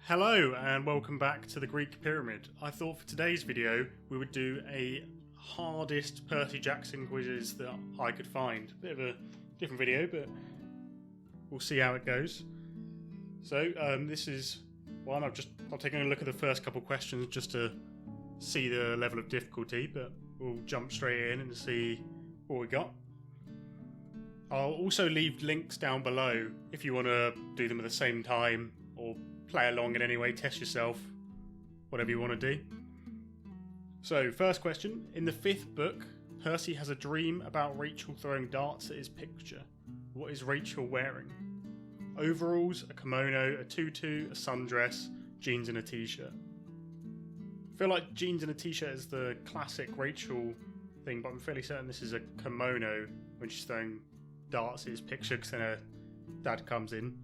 Hello and welcome back to the Greek Pyramid. I thought for today's video we would do a hardest Percy Jackson quizzes that I could find. Bit of a different video, but we'll see how it goes. So this is one I've taken a look at the first couple questions just to see the level of difficulty, but we'll jump straight in and see what we got. I'll also leave links down below if you want to do them at the same time or play along in any way, test yourself, whatever you want to do. So, first question. In the 5th book, Percy has a dream about Rachel throwing darts at his picture. What is Rachel wearing? Overalls, a kimono, a tutu, a sundress, jeans and a t-shirt. I feel like jeans and a t-shirt is the classic Rachel thing, but I'm fairly certain this is a kimono when she's throwing darts at his picture because then her dad comes in.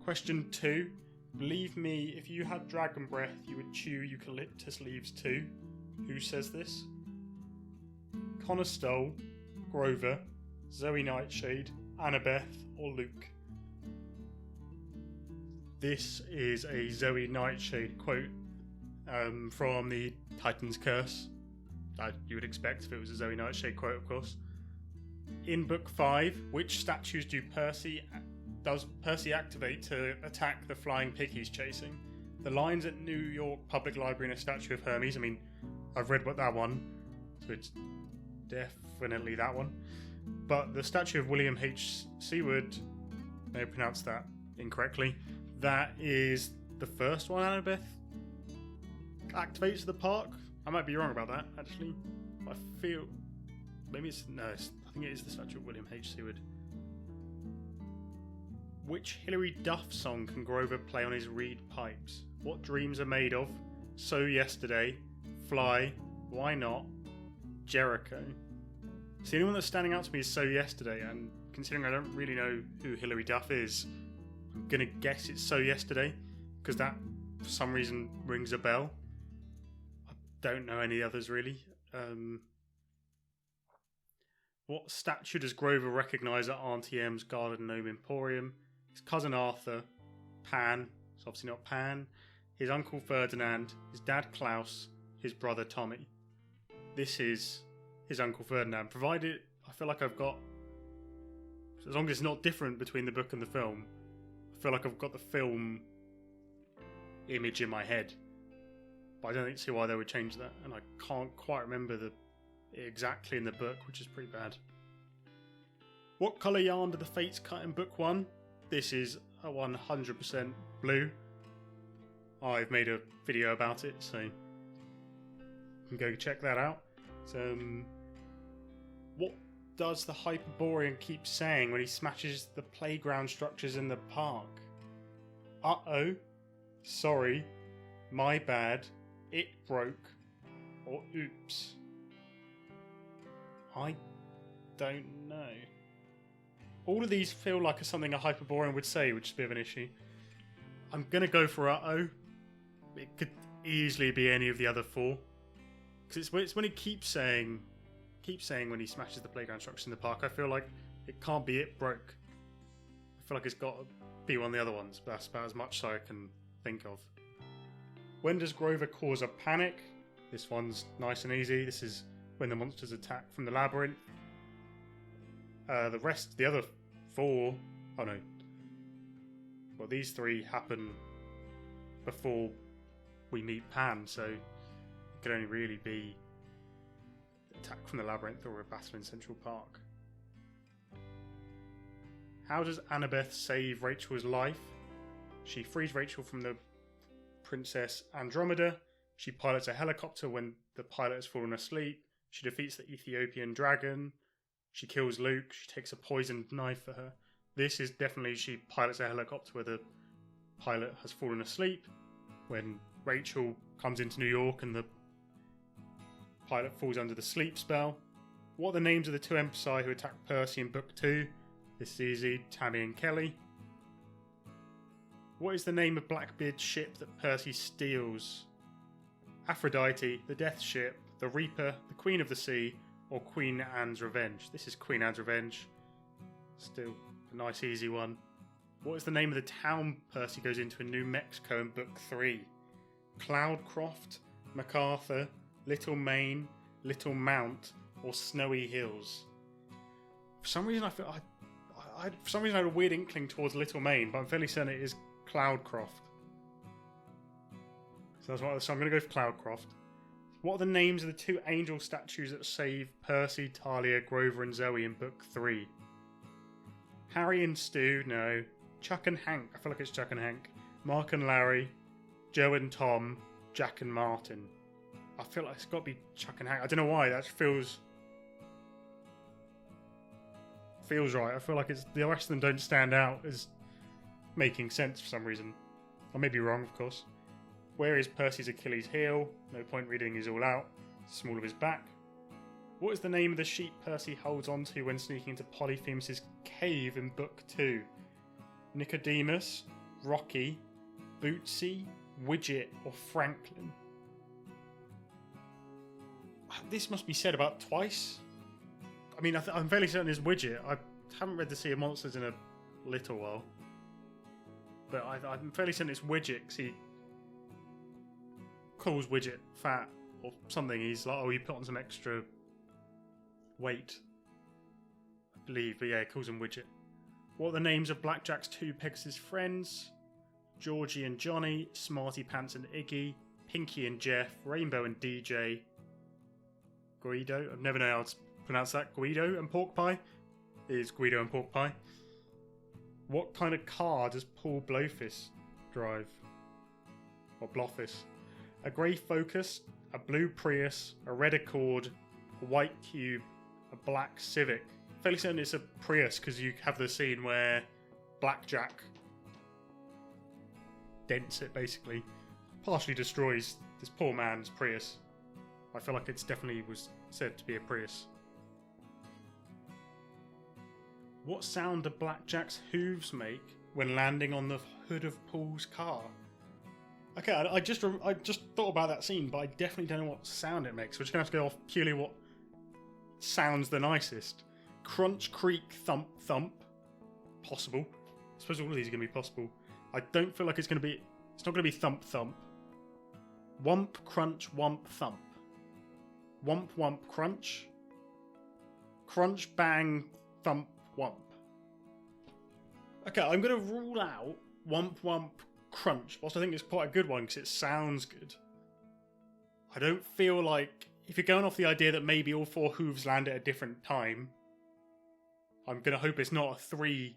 Question 2. Believe me, if you had dragon breath, you would chew eucalyptus leaves too. Who says this? Connor Stoll, Grover, Zoe Nightshade, Annabeth, or Luke? This is a Zoe Nightshade quote from the Titan's Curse. You would expect if it was a Zoe Nightshade quote, of course. In Book 5, which statues does Percy activate to attack the flying pig he's chasing? The lions at New York Public Library and a statue of Hermes. I mean, I've read that one, so it's definitely that one. But the statue of William H. Seward, may have pronounced that incorrectly, that is the first one Annabeth activates the park. I might be wrong about that, actually. I feel... maybe it's... no, I think it is the statue of William H. Seward. Which Hilary Duff song can Grover play on his reed pipes? What dreams are made of? So Yesterday, Fly, Why Not, Jericho. So the only one that's standing out to me is So Yesterday, and considering I don't really know who Hilary Duff is, I'm gonna guess it's So Yesterday, because that for some reason rings a bell. I don't know any others really. What statue does Grover recognise at Auntie M's Garden Gnome Emporium? His cousin Arthur, Pan, it's obviously not Pan, his uncle Ferdinand, his dad Klaus, his brother Tommy. This is his uncle Ferdinand, provided I feel like I've got, as long as it's not different between the book and the film, I feel like I've got the film image in my head. But I don't see why they would change that, and I can't quite remember it exactly in the book, which is pretty bad. What colour yarn do the Fates cut in Book 1? This is a 100% blue. I've made a video about it, so you can go check that out. So, what does the Hyperborean keep saying when he smashes the playground structures in the park? Uh-oh, sorry, my bad, it broke, or oops? I don't know. All of these feel like something a Hyperborean would say, which is a bit of an issue. I'm going to go for uh-oh. It could easily be any of the other four. Because it's when he keeps saying when he smashes the playground structures in the park, I feel like it can't be it broke. I feel like it's got to be one of the other ones, but that's about as much as I can think of. When does Grover cause a panic? This one's nice and easy. This is when the monsters attack from the labyrinth. The other four... oh no. Well, these three happen before we meet Pan, so it could only really be attack from the labyrinth or a battle in Central Park. How does Annabeth save Rachel's life? She frees Rachel from the Princess Andromeda. She pilots a helicopter when the pilot has fallen asleep. She defeats the Ethiopian dragon. She kills Luke. She takes a poisoned knife for her. This is definitely she pilots a helicopter where the pilot has fallen asleep. When Rachel comes into New York and the pilot falls under the sleep spell. What are the names of the two Empsi who attack Percy in Book 2? This is easy. Tammy and Kelly. What is the name of Blackbeard's ship that Percy steals? Aphrodite, the Death Ship, the Reaper, the Queen of the Sea, or Queen Anne's Revenge? This is Queen Anne's Revenge. Still a nice easy one. What is the name of the town Percy goes into in New Mexico in Book 3? Cloudcroft, MacArthur, Little Maine, Little Mount, or Snowy Hills? For some reason, I had a weird inkling towards Little Maine, but I'm fairly certain it is Cloudcroft. So I'm going to go for Cloudcroft. What are the names of the two angel statues that save Percy, Talia, Grover, and Zoe in Book 3? Harry and Stu, no. Chuck and Hank, I feel like it's Chuck and Hank. Mark and Larry, Joe and Tom, Jack and Martin. I feel like it's got to be Chuck and Hank. I don't know why, that feels right. I feel like the rest of them don't stand out as making sense for some reason. I may be wrong, of course. Where is Percy's Achilles heel? No point reading is all out. Small of his back. What is the name of the sheep Percy holds onto when sneaking into Polyphemus' cave in Book 2? Nicodemus, Rocky, Bootsy, Widget, or Franklin? This must be said about twice. I mean, I'm fairly certain it's Widget. I haven't read The Sea of Monsters in a little while. But I'm fairly certain it's Widget, because he calls Widget fat or something. He's like, oh, you put on some extra weight, I believe. But yeah, he calls him Widget. What are the names of Blackjack's two Pegasus friends? Georgie and Johnny, Smarty Pants and Iggy, Pinky and Jeff, Rainbow and DJ, Guido. I've never known how to pronounce that. Guido and Pork Pie? It is Guido and Pork Pie. What kind of car does Paul Blofis drive? Or Blofis? A grey Focus, a blue Prius, a red Accord, a white Cube, a black Civic. Fairly certain it's a Prius because you have the scene where Blackjack dents it, basically. Partially destroys this poor man's Prius. I feel like it's definitely was said to be a Prius. What sound do Blackjack's hooves make when landing on the hood of Paul's car? Okay, I just thought about that scene, but I definitely don't know what sound it makes. We're just going to have to go off purely what sounds the nicest. Crunch, creak, thump, thump. Possible. I suppose all of these are going to be possible. I don't feel like it's going to be... It's not going to be thump, thump. Wump, crunch, wump, thump. Wump, wump, crunch. Crunch, bang, thump, wump. Okay, I'm going to rule out wump, wump, crunch, whilst I think it's quite a good one because it sounds good. I don't feel like... If you're going off the idea that maybe all four hooves land at a different time, I'm going to hope it's not a 3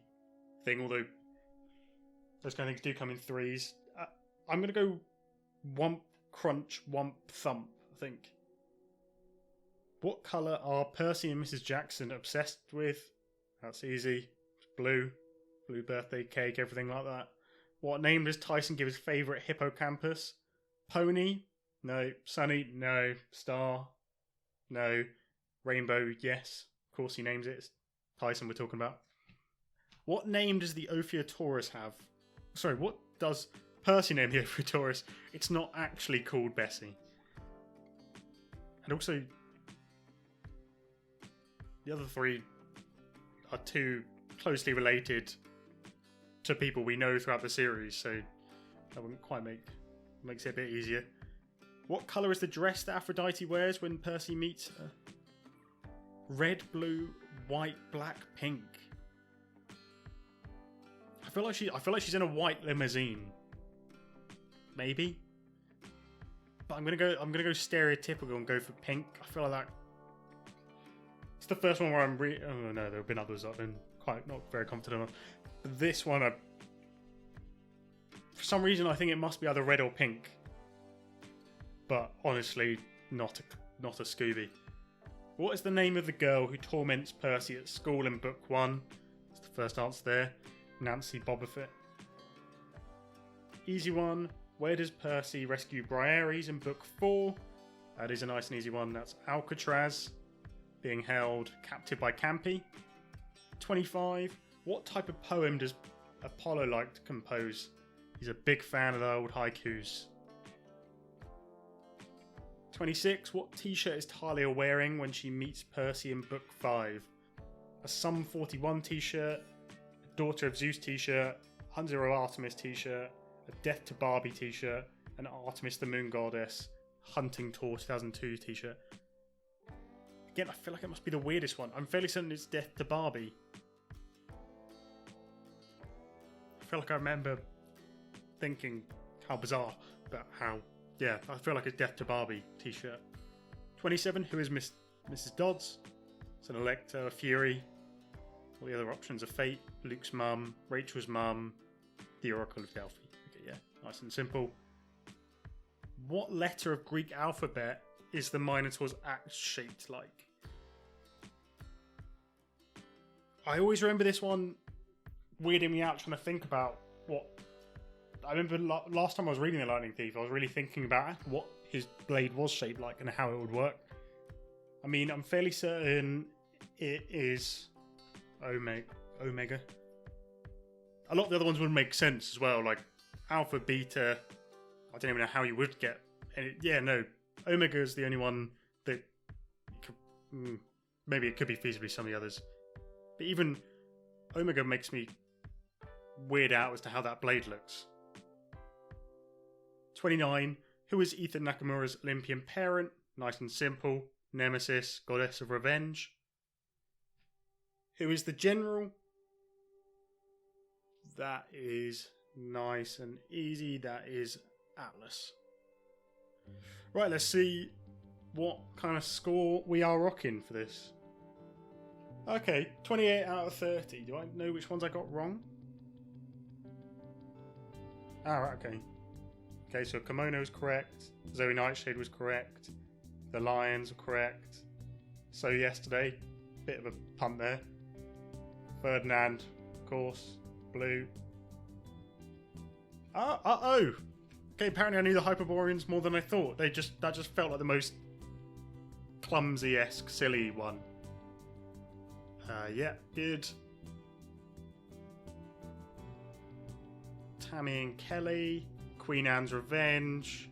thing, although those kind of things do come in 3s. I'm going to go wump, crunch, wump, thump, I think. What colour are Percy and Mrs. Jackson obsessed with? That's easy. It's blue. Blue birthday cake, everything like that. What name does Tyson give his favourite hippocampus? Pony? No. Sunny? No. Star? No. Rainbow? Yes. Of course he names it. It's Tyson we're talking about. What name does the Ophiuchorus have? Sorry, what does Percy name the Ophiuchorus? It's not actually called Bessie. And also, the other 3 are too closely related to people we know throughout the series, so that wouldn't quite makes it a bit easier. What colour is the dress that Aphrodite wears when Percy meets her? Red, blue, white, black, pink. I feel like she's in a white limousine. Maybe. But I'm gonna go stereotypical and go for pink. I feel like that. It's the first one where I'm oh no, there have been others I've been not very confident on. But this one, for some reason, I think it must be either red or pink. But honestly, not a Scooby. What is the name of the girl who torments Percy at school in Book 1? That's the first answer there. Nancy Bobofit. Easy one. Where does Percy rescue Briares in Book 4? That is a nice and easy one. That's Alcatraz, being held captive by Campy. 25. What type of poem does Apollo like to compose? He's a big fan of the old haikus. 26. What t-shirt is Talia wearing when she meets Percy in Book 5? A Sum 41 t-shirt, a Daughter of Zeus t-shirt, Hunt Zero Artemis t-shirt, a Death to Barbie t-shirt, an Artemis the Moon Goddess Hunting Tour 2002 t-shirt. Again, I feel like it must be the weirdest one. I'm fairly certain it's Death to Barbie. I feel like I remember thinking how bizarre, but how, yeah, I feel like it's Death to Barbie t-shirt. 27, who is Mrs. Dodds? It's an Elector, a Fury. All the other options are Fate, Luke's mum, Rachel's mum, the Oracle of Delphi. Okay, yeah, nice and simple. What letter of Greek alphabet is the Minotaur's axe shaped like? I always remember this one weirding me out trying to think about what... I remember last time I was reading The Lightning Thief, I was really thinking about what his blade was shaped like and how it would work. I mean, I'm fairly certain it is Omega. A lot of the other ones would make sense as well, like Alpha, Beta. I don't even know how you would get... yeah, no. Omega is the only one that... maybe it could be feasibly some of the others. But even Omega makes me weird out as to how that blade looks. 29. Who is Ethan Nakamura's Olympian parent? Nice and simple. Nemesis, goddess of revenge. Who is the general? That is nice and easy. That is Atlas. Right, let's see what kind of score we are rocking for this. Okay, 28 out of 30. Do I know which ones I got wrong? Right, okay. Okay, so Kimono is correct. Zoe Nightshade was correct. The Lions are correct. So Yesterday, bit of a punt there. Ferdinand, of course. Blue. Oh! Okay, apparently I knew the Hyperboreans more than I thought. That just felt like the most clumsy-esque, silly one. Yeah, good. Tammy and Kelly. Queen Anne's Revenge.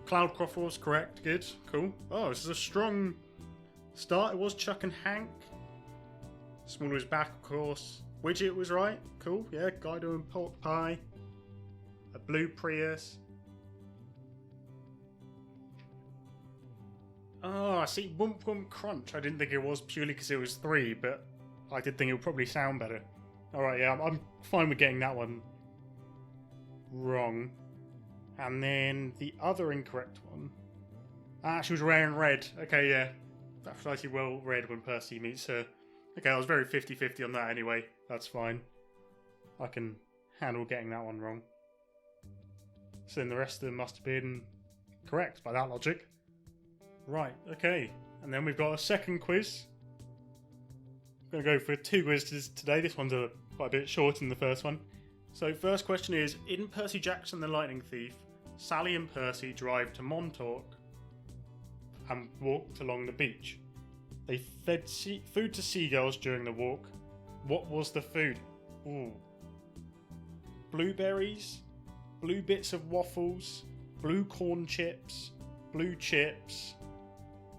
Cloudcroft was correct. Good. Cool. Oh, this is a strong start. It was Chuck and Hank. Smaller was back, of course. Widget was right. Cool. Yeah, Guido and Pork Pie. A blue Prius. Oh, I see. Wump Wump Crunch. I didn't think it was purely because it was 3, but I did think it would probably sound better. Alright, yeah, I'm fine with getting that one wrong. And then the other incorrect one. She was wearing red. Okay, yeah. That's slightly well read when Percy meets her. Okay, I was very 50-50 on that anyway. That's fine. I can handle getting that one wrong. So then the rest of them must have been correct by that logic. Right, okay. And then we've got a second quiz. I'm going to go for 2 quizzes today. This one's quite a bit shorter than the first one. So first question is, in Percy Jackson the Lightning Thief, Sally and Percy drive to Montauk and walked along the beach. They fed food to seagulls during the walk. What was the food? Ooh. Blueberries, blue bits of waffles, blue corn chips, blue chips,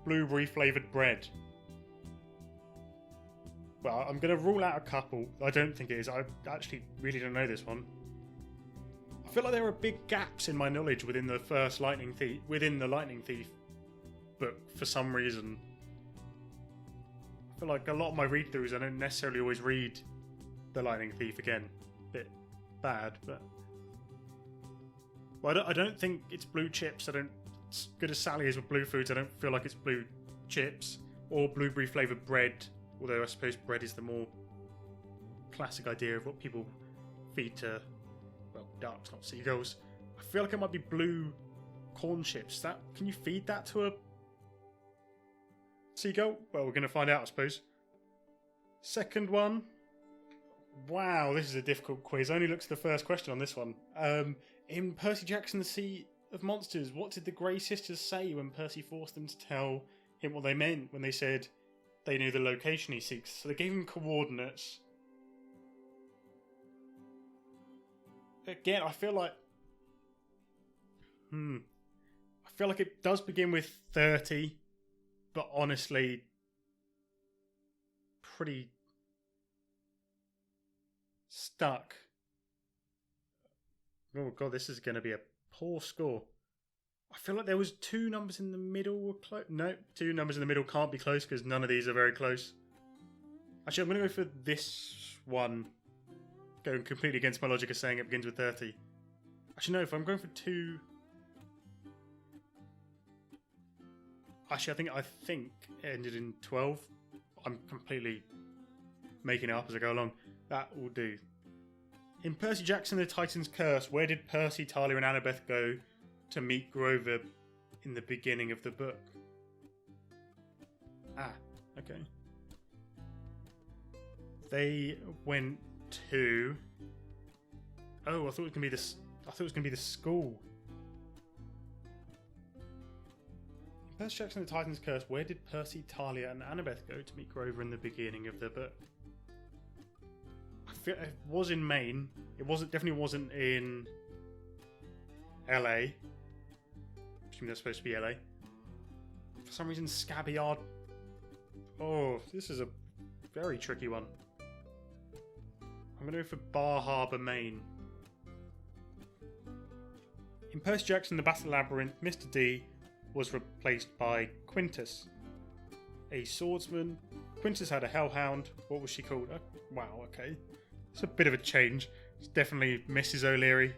blueberry flavoured bread. Well, I'm going to rule out a couple. I don't think it is. I actually really don't know this one. I feel like there are big gaps in my knowledge within the first Lightning Thief, but for some reason, I feel like a lot of my read-throughs, I don't necessarily always read the Lightning Thief again. Bit bad, but well, I don't think it's blue chips. As good as Sally is with blue foods, I don't feel like it's blue chips or blueberry flavoured bread. Although I suppose bread is the more classic idea of what people feed to, well, ducks, not seagulls. I feel like it might be blue corn chips. Can you feed that to a seagull? Well, we're going to find out, I suppose. Second one. Wow, this is a difficult quiz. I only looked at the first question on this one. In Percy Jackson, the Sea of Monsters, what did the Grey Sisters say when Percy forced them to tell him what they meant when they said they knew the location he seeks? So they gave him coordinates. Again, I feel like... I feel like it does begin with 30, but honestly, pretty stuck Oh god, this is going to be a poor score. I feel like there was 2 numbers in the middle were close. No, 2 numbers in the middle can't be close because none of these are very close. Actually, I'm going to go for this one. Going completely against my logic of saying it begins with 30. Actually, no, if I'm going for 2... Actually, I think it ended in 12. I'm completely making it up as I go along. That will do. In Percy Jackson the Titan's Curse, where did Percy, Talia and Annabeth go to meet Grover in the beginning of the book? Ah, okay. They went to... Oh, I thought it was gonna be this. I thought it was gonna be the school. In Percy Jackson: The Titan's Curse, where did Percy, Talia, and Annabeth go to meet Grover in the beginning of the book? I feel it was in Maine. It definitely wasn't in LA. I assume that's supposed to be LA. For some reason, Scabby Yard. Oh, this is a very tricky one. I'm going to go for Bar Harbor, Maine. In Percy Jackson, The Battle Labyrinth, Mr. D was replaced by Quintus, a swordsman. Quintus had a hellhound. What was she called? Wow, okay. It's a bit of a change. It's definitely Mrs. O'Leary.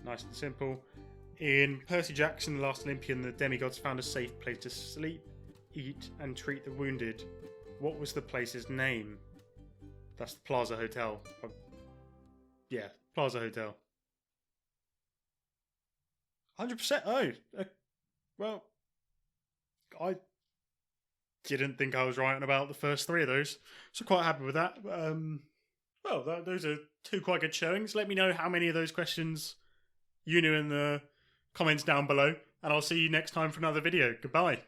Nice and simple. In Percy Jackson, The Last Olympian, the demigods found a safe place to sleep, eat, and treat the wounded. What was the place's name? That's the Plaza Hotel. Yeah, Plaza Hotel. 100%. Oh, well, I didn't think I was right on about the first 3 of those, so quite happy with that. Well, those are 2 quite good showings. Let me know how many of those questions you knew in the comments down below, and I'll see you next time for another video. Goodbye.